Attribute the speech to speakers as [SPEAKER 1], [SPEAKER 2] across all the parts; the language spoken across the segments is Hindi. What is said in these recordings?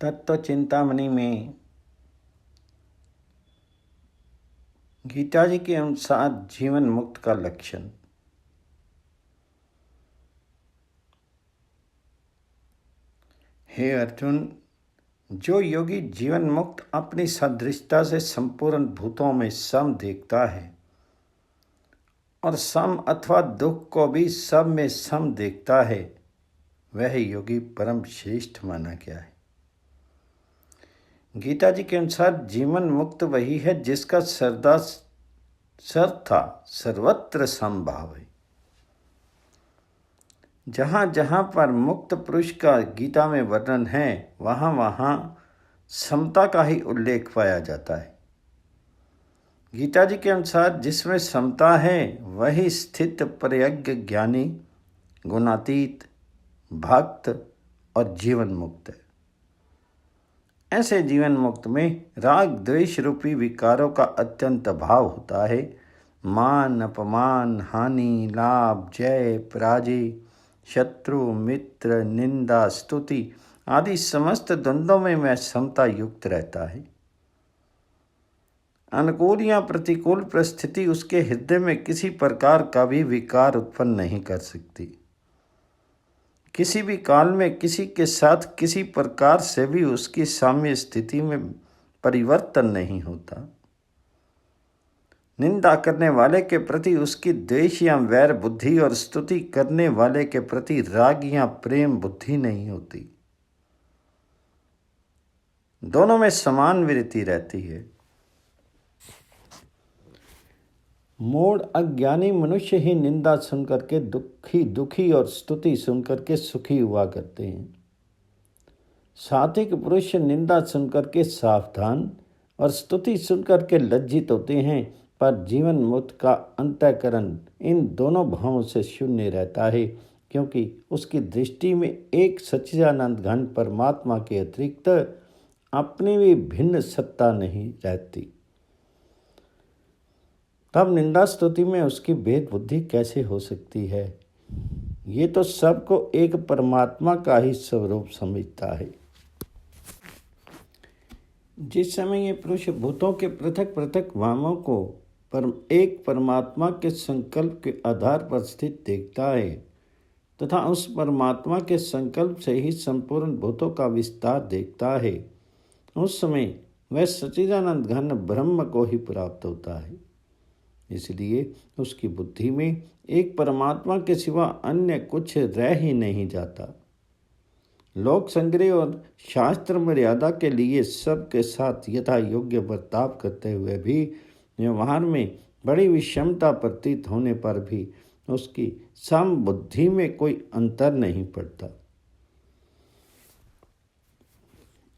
[SPEAKER 1] तत्व चिंतामणि में गीता जी के अनुसार जीवन मुक्त का लक्षण। हे अर्जुन, जो योगी जीवन मुक्त अपनी सदृशता से संपूर्ण भूतों में सम देखता है और सम अथवा दुख को भी सब में सम देखता है, वह योगी परम श्रेष्ठ माना गया है। गीता जी के अनुसार जीवन मुक्त वही है जिसका सर्वथा सर्वत्र समभाव है। जहाँ जहाँ पर मुक्त पुरुष का गीता में वर्णन है, वहाँ वहाँ समता का ही उल्लेख पाया जाता है। गीता जी के अनुसार जिसमें समता है वही स्थित प्रयज्ञ ज्ञानी, गुणातीत, भक्त और जीवन मुक्त है। ऐसे जीवन मुक्त में राग द्वेष रूपी विकारों का अत्यंत अभाव होता है। मान अपमान, हानि लाभ, जय पराजय, शत्रु मित्र, निंदा स्तुति आदि समस्त द्वंद्वों में वह समता युक्त रहता है। अनुकूल या प्रतिकूल परिस्थिति उसके हृदय में किसी प्रकार का भी विकार उत्पन्न नहीं कर सकती। किसी भी काल में किसी के साथ किसी प्रकार से भी उसकी साम्य स्थिति में परिवर्तन नहीं होता। निंदा करने वाले के प्रति उसकी द्वेष या वैर बुद्धि और स्तुति करने वाले के प्रति राग या प्रेम बुद्धि नहीं होती। दोनों में समान वृत्ति रहती है। मूढ़ अज्ञानी मनुष्य ही निंदा सुनकर के दुखी और स्तुति सुनकर के सुखी हुआ करते हैं। सात्विक पुरुष निंदा सुनकर के सावधान और स्तुति सुनकर के लज्जित होते हैं, पर जीवन मुक्त का अंतःकरण इन दोनों भावों से शून्य रहता है, क्योंकि उसकी दृष्टि में एक सच्चिदानंद घन परमात्मा के अतिरिक्त अपनी भी भिन्न सत्ता नहीं रहती। तब निंदा स्तुति में उसकी भेद बुद्धि कैसे हो सकती है? ये तो सबको एक परमात्मा का ही स्वरूप समझता है। जिस समय ये पुरुष भूतों के पृथक पृथक भावों को एक परमात्मा के संकल्प के आधार पर स्थित देखता है तथा उस परमात्मा के संकल्प से ही संपूर्ण भूतों का विस्तार देखता है, उस समय वह सच्चिदानंद घन ब्रह्म को ही प्राप्त होता है। इसलिए उसकी बुद्धि में एक परमात्मा के सिवा अन्य कुछ रह ही नहीं जाता। लोक संग्रह और शास्त्र मर्यादा के लिए सबके साथ यथा योग्य बर्ताव करते हुए भी व्यवहार में बड़ी विषमता प्रतीत होने पर भी उसकी सम बुद्धि में कोई अंतर नहीं पड़ता।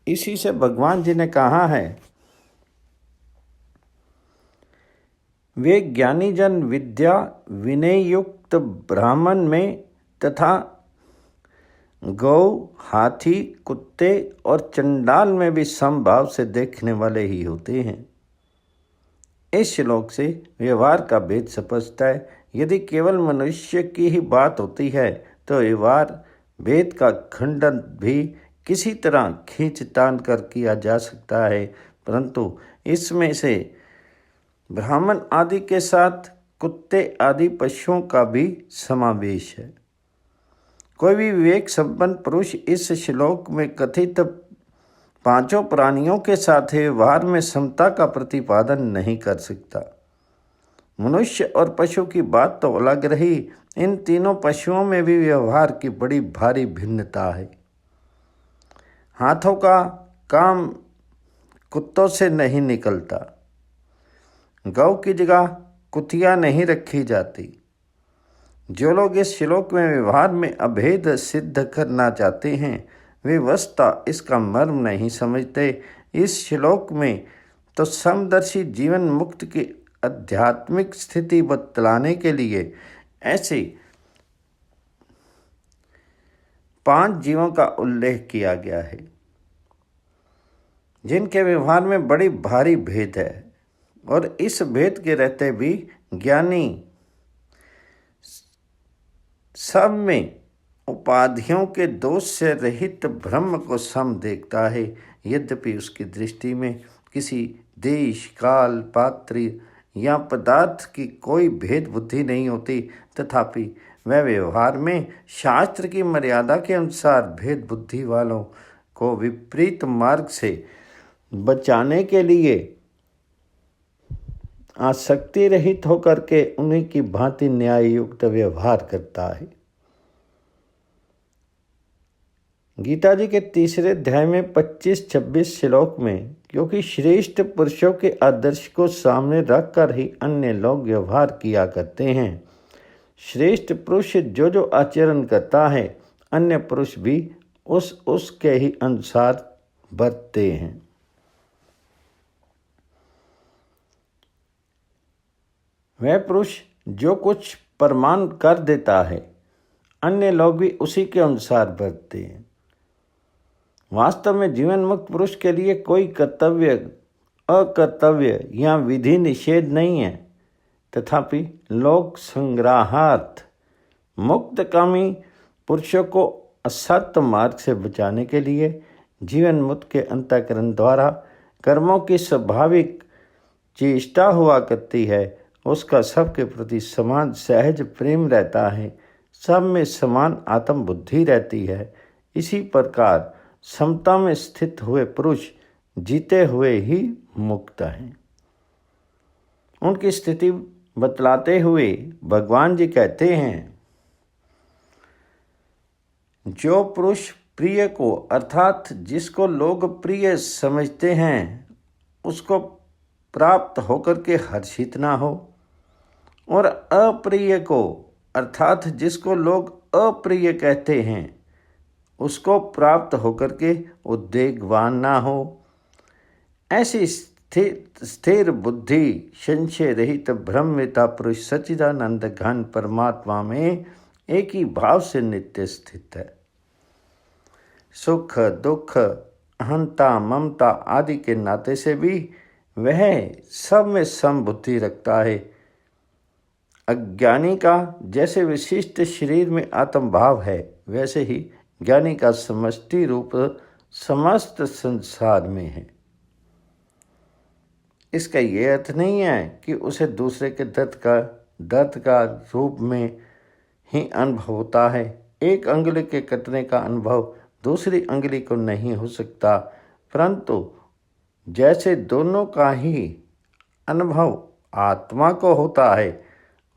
[SPEAKER 1] इसी से भगवान जी ने कहा है, वे ज्ञानी जन विद्या विनय युक्त ब्राह्मण में तथा गौ, हाथी, कुत्ते और चंडाल में भी समभाव से देखने वाले ही होते हैं। इस श्लोक से व्यवहार का भेद स्पष्ट है। यदि केवल मनुष्य की ही बात होती है तो व्यवहार भेद का खंडन भी किसी तरह खींचतान कर किया जा सकता है, परंतु इसमें से ब्राह्मण आदि के साथ कुत्ते आदि पशुओं का भी समावेश है। कोई भी विवेक संपन्न पुरुष इस श्लोक में कथित पांचों प्राणियों के साथ व्यवहार में समता का प्रतिपादन नहीं कर सकता। मनुष्य और पशु की बात तो अलग रही, इन तीनों पशुओं में भी व्यवहार की बड़ी भारी भिन्नता है। हाथों का काम कुत्तों से नहीं निकलता। गौ की जगह कुतिया नहीं रखी जाती। जो लोग इस श्लोक में व्यवहार में अभेद सिद्ध करना चाहते हैं, वे वस्तुतः इसका मर्म नहीं समझते। इस श्लोक में तो समदर्शी जीवन मुक्त की आध्यात्मिक स्थिति बतलाने के लिए ऐसे 5 जीवों का उल्लेख किया गया है जिनके व्यवहार में बड़ी भारी भेद है, और इस भेद के रहते भी ज्ञानी सब में उपाधियों के दोष से रहित ब्रह्म को सम देखता है। यद्यपि उसकी दृष्टि में किसी देश, काल, पात्र या पदार्थ की कोई भेद बुद्धि नहीं होती, तथापि वह व्यवहार में शास्त्र की मर्यादा के अनुसार भेद बुद्धि वालों को विपरीत मार्ग से बचाने के लिए आसक्ति रहित होकर के उन्हीं की भांति न्याय युक्त व्यवहार करता है। गीता जी के तीसरे अध्याय में 25-26 श्लोक में, क्योंकि श्रेष्ठ पुरुषों के आदर्श को सामने रखकर ही अन्य लोग व्यवहार किया करते हैं। श्रेष्ठ पुरुष जो जो आचरण करता है, अन्य पुरुष भी उसके ही अनुसार बरतते हैं। वह पुरुष जो कुछ प्रमाण कर देता है, अन्य लोग भी उसी के अनुसार बरतते हैं। वास्तव में जीवन मुक्त पुरुष के लिए कोई कर्तव्य, अकर्तव्य या विधि निषेध नहीं है, तथापि लोक संग्रहार्थ मुक्तकामी पुरुषों को असत्य मार्ग से बचाने के लिए जीवन मुक्त के अंतःकरण द्वारा कर्मों की स्वाभाविक चेष्टा हुआ करती है। उसका सबके प्रति समान सहज प्रेम रहता है, सब में समान आत्म बुद्धि रहती है। इसी प्रकार समता में स्थित हुए पुरुष जीते हुए ही मुक्त हैं। उनकी स्थिति बतलाते हुए भगवान जी कहते हैं, जो पुरुष प्रिय को अर्थात जिसको लोग प्रिय समझते हैं उसको प्राप्त होकर के हर्षित ना हो, और अप्रिय को अर्थात जिसको लोग अप्रिय कहते हैं उसको प्राप्त होकर के उद्वेगवान ना हो, ऐसी स्थिर बुद्धि संशय रहित ब्रह्मवेता पुरुष सच्चिदानंद घन परमात्मा में एक ही भाव से नित्य स्थित है। सुख दुख अहंता ममता आदि के नाते से भी वह सब में सम बुद्धि रखता है। अज्ञानी का जैसे विशिष्ट शरीर में आत्म भाव है, वैसे ही ज्ञानी का समष्टि रूप समस्त संसार में है। इसका यह अर्थ नहीं है कि उसे दूसरे के दर्द का रूप में ही अनुभव होता है। एक अंगुली के कटने का अनुभव दूसरी अंगुली को नहीं हो सकता, परंतु जैसे दोनों का ही अनुभव आत्मा को होता है,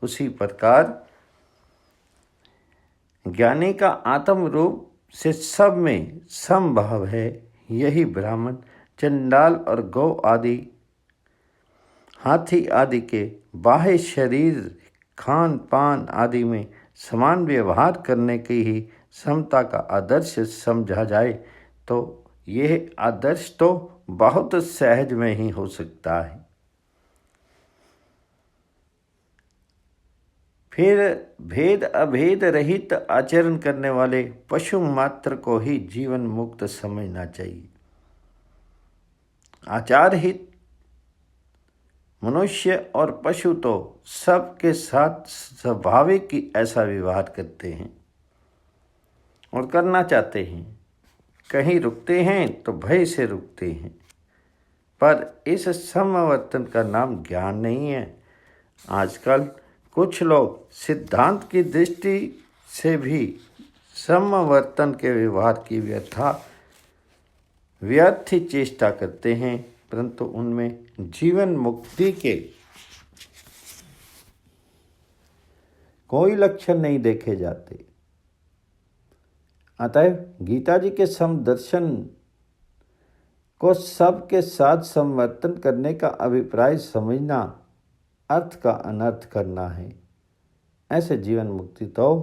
[SPEAKER 1] उसी प्रकार ज्ञानी का आत्म रूप से सब में समभाव है। यही ब्राह्मण, चंडाल और गौ आदि, हाथी आदि के बाह्य शरीर, खान पान आदि में समान व्यवहार करने की ही समता का आदर्श समझा जाए तो यह आदर्श तो बहुत सहज में ही हो सकता है। फिर भेद अभेद रहित आचरण करने वाले पशु मात्र को ही जीवन मुक्त समझना चाहिए। आचार हित मनुष्य और पशु तो सबके साथ स्वाभाविक ही ऐसा व्यवहार करते हैं और करना चाहते हैं। कहीं रुकते हैं तो भय से रुकते हैं, पर इस समवर्तन का नाम ज्ञान नहीं है। आजकल कुछ लोग सिद्धांत की दृष्टि से भी समवर्तन के व्यवहार की व्यर्थ चेष्टा करते हैं, परंतु उनमें जीवन मुक्ति के कोई लक्षण नहीं देखे जाते। अतएव गीता जी के समदर्शन को सबके साथ समवर्तन करने का अभिप्राय समझना अर्थ का अनर्थ करना है। ऐसे जीवन मुक्ति तो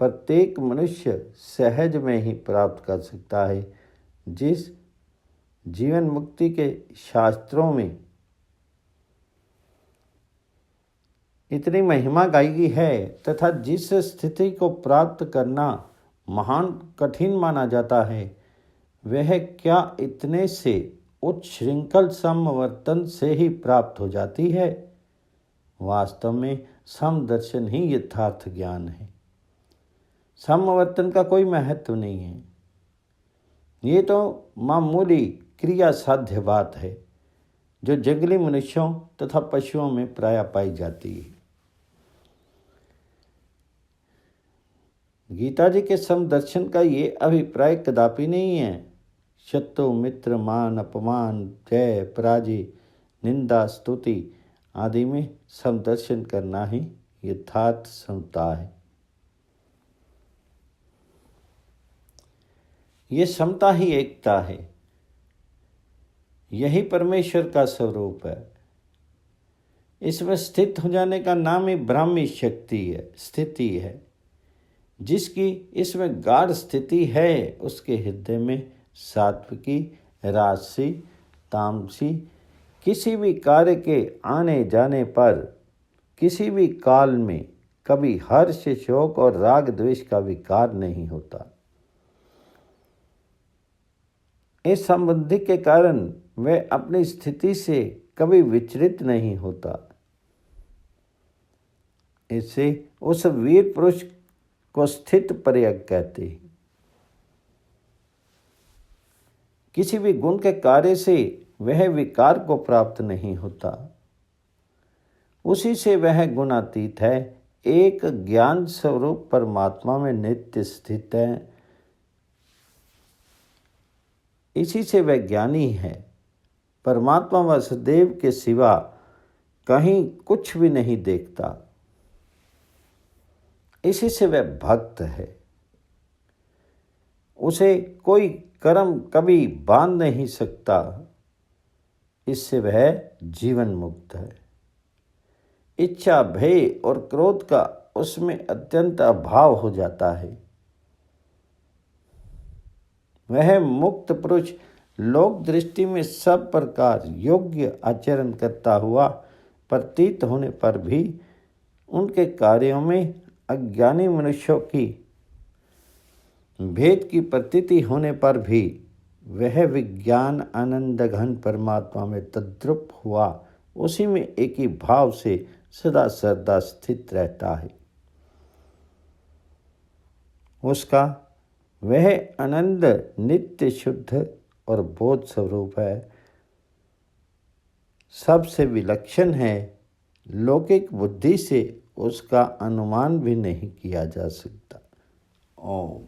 [SPEAKER 1] प्रत्येक मनुष्य सहज में ही प्राप्त कर सकता है। जिस जीवन मुक्ति के शास्त्रों में इतनी महिमा गाई है तथा जिस स्थिति को प्राप्त करना महान कठिन माना जाता है, वह क्या इतने से उच्छृंखल समवर्तन से ही प्राप्त हो जाती है? वास्तव में समदर्शन ही यथार्थ ज्ञान है। समावर्तन का कोई महत्व नहीं है। ये तो मामूली क्रिया साध्य बात है जो जंगली मनुष्यों तथा पशुओं में प्रायः पाई जाती है। गीता जी के समदर्शन का ये अभिप्राय कदापि नहीं है। शत्रु मित्र मान अपमान जय पराजय निंदा स्तुति आदि में समदर्शन करना ही यथार्थ समता है। ये समता ही एकता है। यही परमेश्वर का स्वरूप है। इसमें स्थित हो जाने का नाम ही ब्राह्मी शक्ति है, स्थिति है। जिसकी इसमें गाढ़ स्थिति है उसके हृदय में सात्विकी राजसी तामसी किसी भी कार्य के आने जाने पर किसी भी काल में कभी हर्ष शोक और राग द्वेष का विकार नहीं होता। इस संबंधी के कारण वह अपनी स्थिति से कभी विचलित नहीं होता। इससे उस वीर पुरुष को स्थित प्रयज्ञ कहते हैं। किसी भी गुण के कार्य से वह विकार को प्राप्त नहीं होता। उसी से वह गुणातीत है, एक ज्ञान स्वरूप परमात्मा में नित्य स्थित है। इसी से वह ज्ञानी है। परमात्मा वासुदेव के सिवा कहीं कुछ भी नहीं देखता। इसी से वह भक्त है। उसे कोई कर्म कभी बांध नहीं सकता। इससे वह जीवन मुक्त है। इच्छा भय और क्रोध का उसमें अत्यंत अभाव हो जाता है। वह मुक्त पुरुष लोक दृष्टि में सब प्रकार योग्य आचरण करता हुआ प्रतीत होने पर भी उनके कार्यों में अज्ञानी मनुष्यों की भेद की प्रतीति होने पर भी वह विज्ञान आनंद घन परमात्मा में तद्रुप हुआ उसी में एक ही भाव से सदा सर्वदा स्थित रहता है। उसका वह आनंद नित्य शुद्ध और बोध स्वरूप है। सबसे विलक्षण है। लौकिक बुद्धि से उसका अनुमान भी नहीं किया जा सकता। ओम।